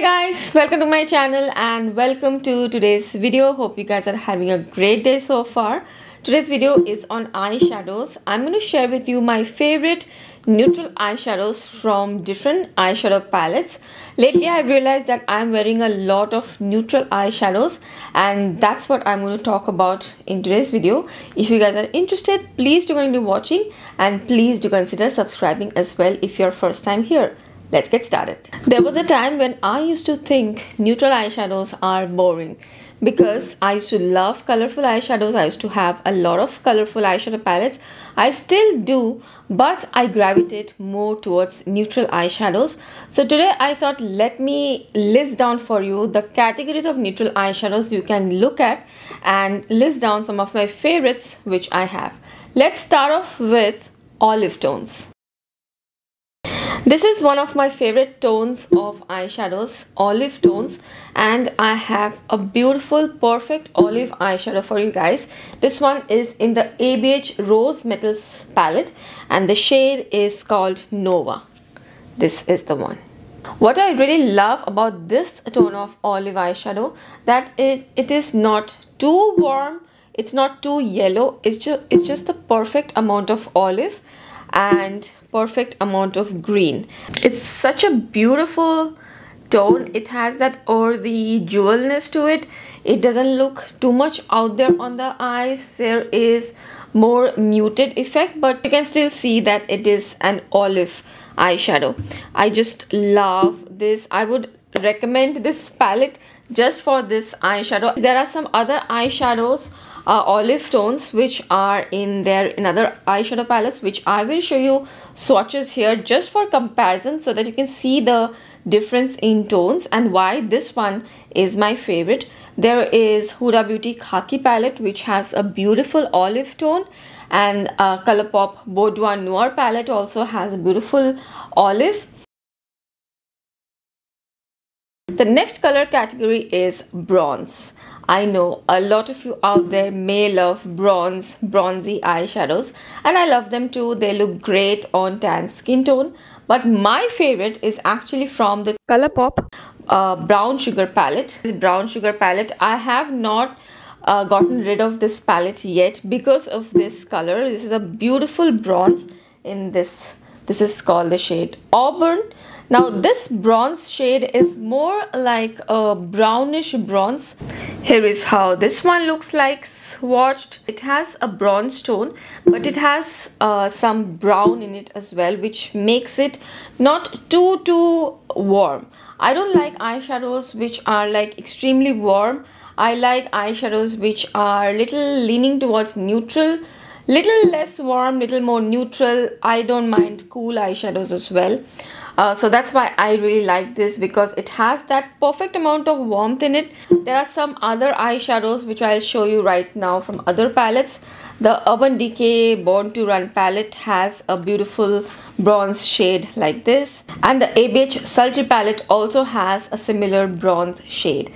Hey guys, welcome to my channel and welcome to today's video. Hope you guys are having a great day so far. Today's video is on eyeshadows. I'm going to share with you my favorite neutral eyeshadows from different eyeshadow palettes. Lately I've realized that I'm wearing a lot of neutral eyeshadows and that's what I'm going to talk about in today's video. If you guys are interested, please do continue watching and please do consider subscribing as well if you're first time here. Let's get started. There was a time when I used to think neutral eyeshadows are boring because I used to love colorful eyeshadows. I used to have a lot of colorful eyeshadow palettes. I still do, but I gravitate more towards neutral eyeshadows. So today I thought let me list down for you the categories of neutral eyeshadows you can look at and list down some of my favorites which I have. Let's start off with olive tones. This is one of my favorite tones of eyeshadows, olive tones, and I have a beautiful perfect olive eyeshadow for you guys. This one is in the ABH Rose Metals palette and the shade is called Nova. This is the one. What I really love about this tone of olive eyeshadow that it is not too warm, it's not too yellow, it's just the perfect amount of olive and perfect amount of green. It's such a beautiful tone. It has that earthy jewelness to it. It doesn't look too much out there on the eyes. There is more muted effect, but you can still see that it is an olive eyeshadow. I just love this. I would recommend this palette just for this eyeshadow. There are some other eyeshadows, olive tones, which are in other eyeshadow palettes, which I will show you swatches here just for comparison so that you can see the difference in tones and why this one is my favorite. There is Huda Beauty Khaki palette, which has a beautiful olive tone, and Colourpop Boudoir Noir palette also has a beautiful olive. The next color category is bronze. I know a lot of you out there may love bronzy eyeshadows, and I love them too. They look great on tan skin tone, but my favorite is actually from the Colourpop Brown Sugar palette. This brown sugar palette, I have not gotten rid of this palette yet because of this color. This is a beautiful bronze in this. This is called the shade Auburn. Now this bronze shade is more like a brownish bronze. Here is how this one looks like swatched. It has a bronze tone, but it has some brown in it as well, which makes it not too warm. I don't like eyeshadows which are like extremely warm. I like eyeshadows which are little leaning towards neutral, little less warm, little more neutral. I don't mind cool eyeshadows as well. So that's why I really like this, because it has that perfect amount of warmth in it. There are some other eyeshadows which I'll show you right now from other palettes. The Urban Decay Born to Run palette has a beautiful bronze shade like this, and the ABH Sultry palette also has a similar bronze shade.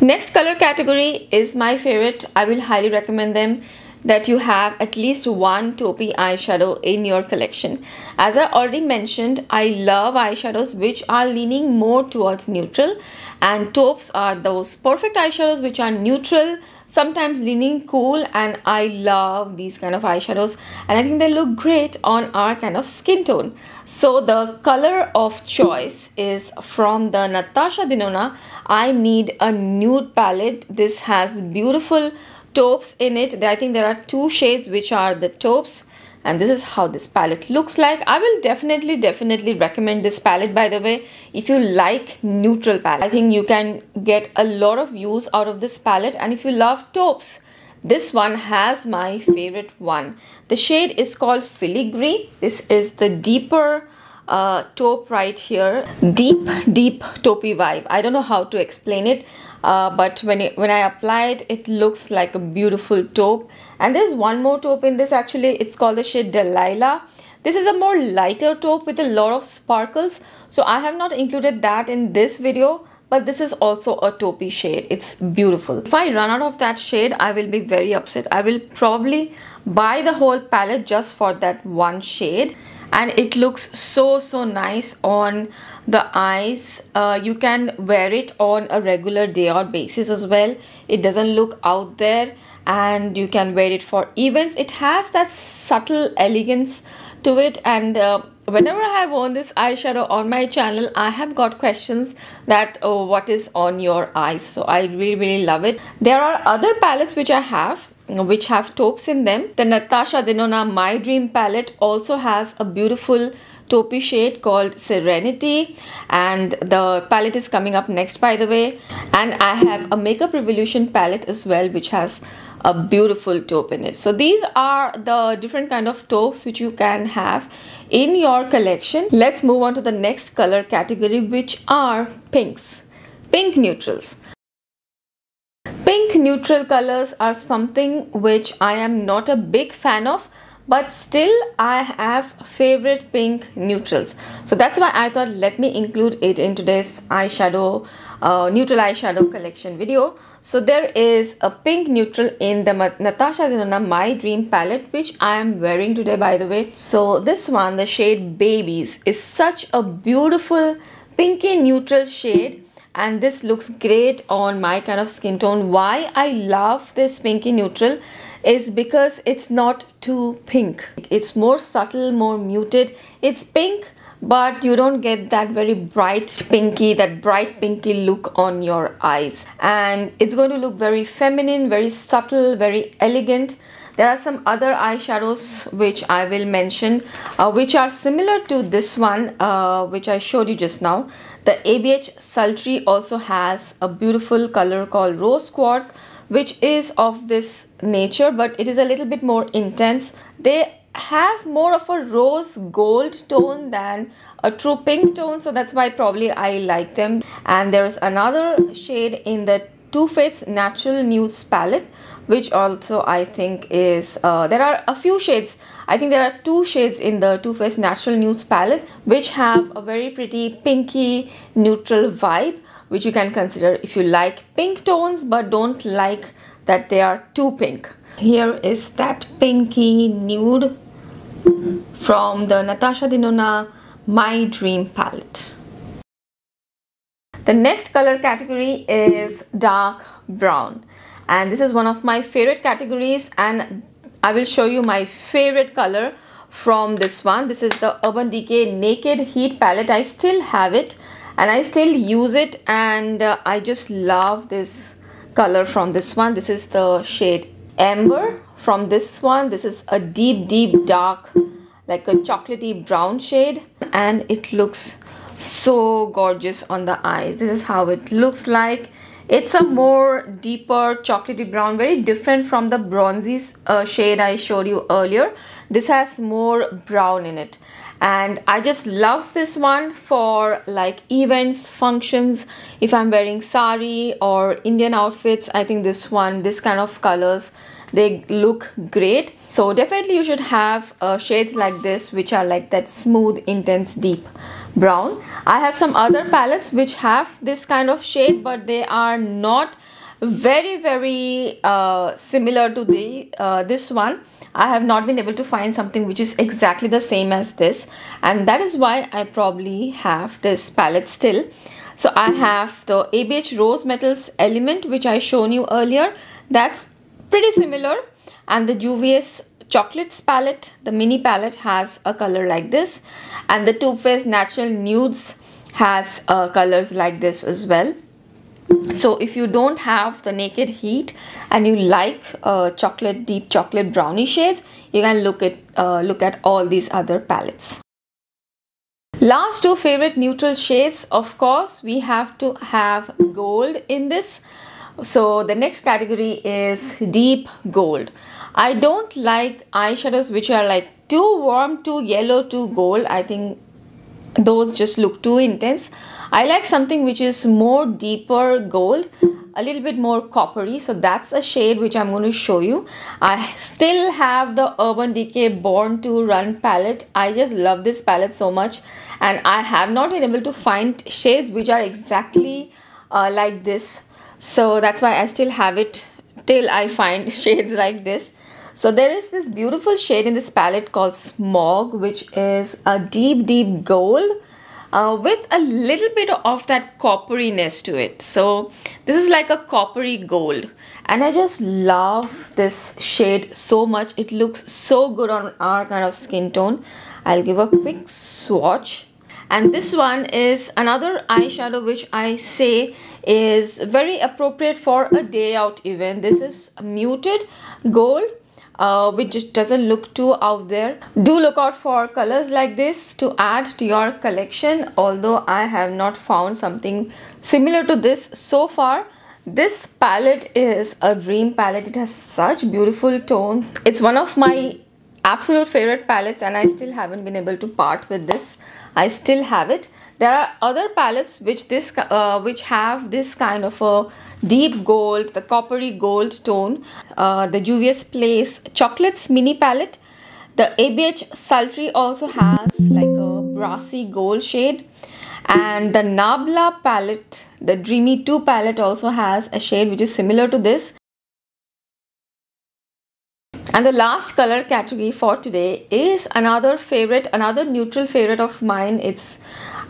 Next color category is my favorite. I will highly recommend them that you have at least one taupe eyeshadow in your collection. As I already mentioned, I love eyeshadows which are leaning more towards neutral, and taupes are those perfect eyeshadows which are neutral, sometimes leaning cool, and I love these kind of eyeshadows and I think they look great on our kind of skin tone. So the color of choice is from the Natasha Denona I Need a Nude palette. This has beautiful taupes in it. I think there are two shades which are the taupes, and this is how this palette looks like. I will definitely recommend this palette, by the way. If you like neutral palette, I think you can get a lot of use out of this palette, and if you love taupes, this one has my favorite one. The shade is called Filigree. This is the deeper taupe right here. Deep taupey vibe. I don't know how to explain it, but when I apply it, it looks like a beautiful taupe. And there's one more taupe in this actually. It's called the shade Delilah. This is a more lighter taupe with a lot of sparkles, so I have not included that in this video, but this is also a taupey shade. It's beautiful. If I run out of that shade, I will be very upset. I will probably buy the whole palette just for that one shade. and it looks so nice on the eyes. You can wear it on a regular day out basis as well. It doesn't look out there, and you can wear it for events. It has that subtle elegance to it, and whenever I have worn this eyeshadow on my channel, I have got questions that, oh, what is on your eyes? So I really love it. There are other palettes which I have, which have taupes in them. The Natasha Denona My Dream palette also has a beautiful taupe shade called Serenity, and the palette is coming up next, by the way. And I have a Makeup Revolution palette as well, which has a beautiful taupe in it. So these are the different kind of taupes which you can have in your collection. Let's move on to the next color category, which are pinks, pink neutrals. Pink neutral colors are something which I am not a big fan of, but still I have favorite pink neutrals. So that's why I thought let me include it in today's eyeshadow neutral eyeshadow collection video. So there is a pink neutral in the Natasha Denona My Dream palette, which I am wearing today, by the way. So this one, the shade Babies, is such a beautiful pinky neutral shade, and this looks great on my kind of skin tone. Why I love this pinky neutral is because it's not too pink. It's more subtle, more muted. It's pink, but you don't get that very bright pinky look on your eyes, and it's going to look very feminine, very subtle, very elegant. There are some other eyeshadows which I will mention, which are similar to this one, which I showed you just now. The ABH Sultry also has a beautiful color called Rose Quartz, which is of this nature, but it is a little bit more intense. They have more of a rose gold tone than a true pink tone, so that's why probably I like them. And there's another shade in the Too Faced Natural Nudes palette, which also I think is there are a few shades. I think there are 2 shades in the Too Faced Natural Nudes palette which have a very pretty pinky neutral vibe, which you can consider if you like pink tones but don't like that they are too pink. Here is that pinky nude from the Natasha Denona My Dream palette. The next color category is dark brown, and this is one of my favorite categories, and I will show you my favorite color from this one. This is the Urban Decay Naked Heat palette. I still have it and I still use it, and I just love this color from this one. This is the shade Amber from this one. This is a deep dark, like a chocolatey brown shade, and it looks so gorgeous on the eyes. This is how it looks like. It's a more deeper chocolatey brown, very different from the bronzy shade I showed you earlier. This has more brown in it, and I just love this one for like events, functions. If I'm wearing sari or Indian outfits, I think this kind of colors, they look great. So definitely you should have shades like this, which are like that smooth, intense, deep brown. I have some other palettes which have this kind of shade, but they are not very similar to this one. I have not been able to find something which is exactly the same as this, and that is why I probably have this palette still. So I have the ABH Rose Metals Element, which I shown you earlier. That's pretty similar, and the Juvia's Chocolates palette, the mini palette, has a color like this, and the Too Faced Natural Nudes has colors like this as well. So if you don't have the Naked Heat and you like deep chocolate brownie shades, you can look at all these other palettes. Last 2 favorite neutral shades, of course we have to have gold in this. So the next category is deep gold. I don't like eyeshadows which are like too warm, too yellow, too gold. I think those just look too intense. I like something which is more deeper gold, a little bit more coppery. So that's a shade which I'm going to show you. I still have the Urban Decay Born to Run palette. I just love this palette so much, and I have not been able to find shades which are exactly like this. So that's why I still have it till I find shades like this. So there is this beautiful shade in this palette called Smog, which is a deep gold with a little bit of that copperiness to it. So this is like a coppery gold, and I just love this shade so much. It looks so good on our kind of skin tone. I'll give a quick swatch. And this one is another eyeshadow which I say is very appropriate for a day out event. This is muted gold, which just doesn't look too out there. Do look out for colors like this to add to your collection, although I have not found something similar to this so far. This palette is a dream palette. It has such beautiful tones. It's one of my absolute favorite palettes, and I still haven't been able to part with this. I still have it. There are other palettes which have this kind of a deep gold, the coppery gold tone. The Juvia's Place Chocolates mini palette. The ABH Sultry also has like a brassy gold shade. And the Nabla palette, the Dreamy 2 palette, also has a shade which is similar to this. And the last color category for today is another favorite, another neutral favorite of mine. It's,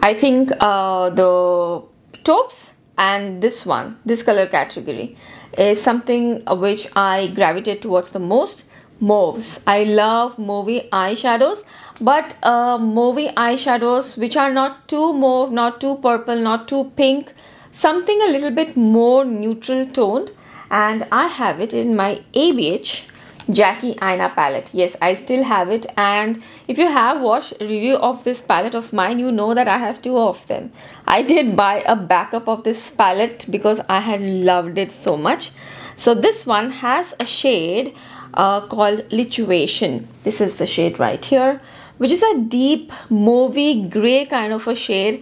I think, the Taupes, and this one, this color category is something which I gravitate towards the most. Mauves. I love Mauve eyeshadows, but Mauve eyeshadows which are not too mauve, not too purple, not too pink, something a little bit more neutral toned, and I have it in my ABH Jackie Aina palette. Yes, I still have it, and if you have watched a review of this palette of mine, you know that I have 2 of them. I did buy a backup of this palette because I had loved it so much. So this one has a shade called Lituation. This is the shade right here, which is a deep mauvey gray kind of a shade.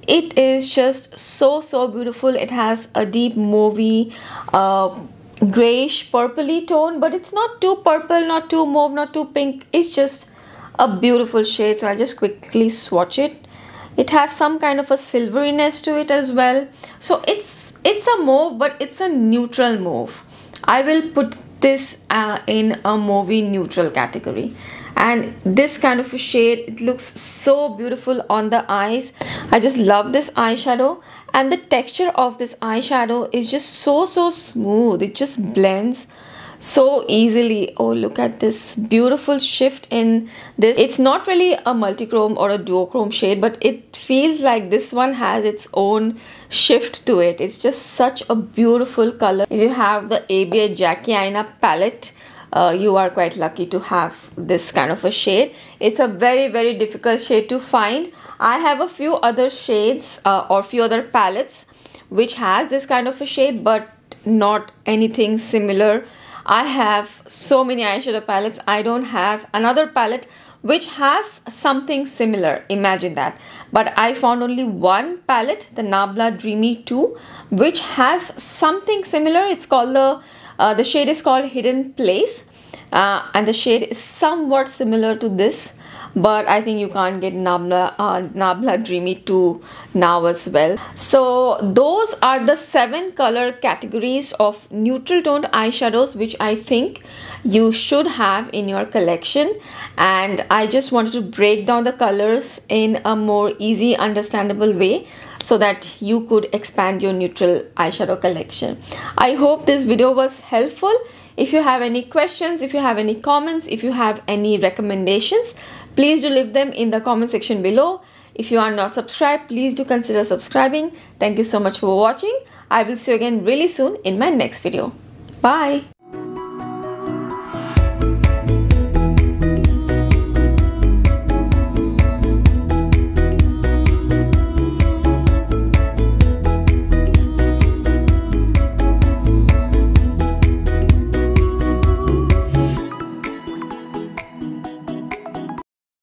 It is just so beautiful. It has a deep mauvey grayish purpley tone, but it's not too purple, not too mauve, not too pink. It's just a beautiful shade. So I'll just quickly swatch it. It has some kind of a silveriness to it as well. So it's a mauve, but it's a neutral mauve. I will put this in a mauvey neutral category. And this kind of a shade, it looks so beautiful on the eyes. I just love this eyeshadow, and the texture of this eyeshadow is just so smooth. It just blends so easily. Oh, look at this beautiful shift in this. It's not really a multichrome or a duochrome shade, but it feels like this one has its own shift to it. It's just such a beautiful color. If you have the ABA Jackie Aina palette, you are quite lucky to have this kind of a shade. It's a very difficult shade to find. I have a few other shades or few other palettes which has this kind of a shade, but not anything similar. I have so many eyeshadow palettes. I don't have another palette which has something similar. Imagine that. But I found only one palette, the Nabla Dreamy 2, which has something similar. It's called the shade is called Hidden Place, and the shade is somewhat similar to this, but I think you can't get Nabla Dreamy 2 now as well. So those are the 7 color categories of neutral toned eyeshadows which I think you should have in your collection, and I just wanted to break down the colors in a more easy understandable way so that you could expand your neutral eyeshadow collection. I hope this video was helpful. If you have any questions, if you have any comments, if you have any recommendations, please do leave them in the comment section below. If you are not subscribed, please do consider subscribing. Thank you so much for watching. I will see you again really soon in my next video. Bye.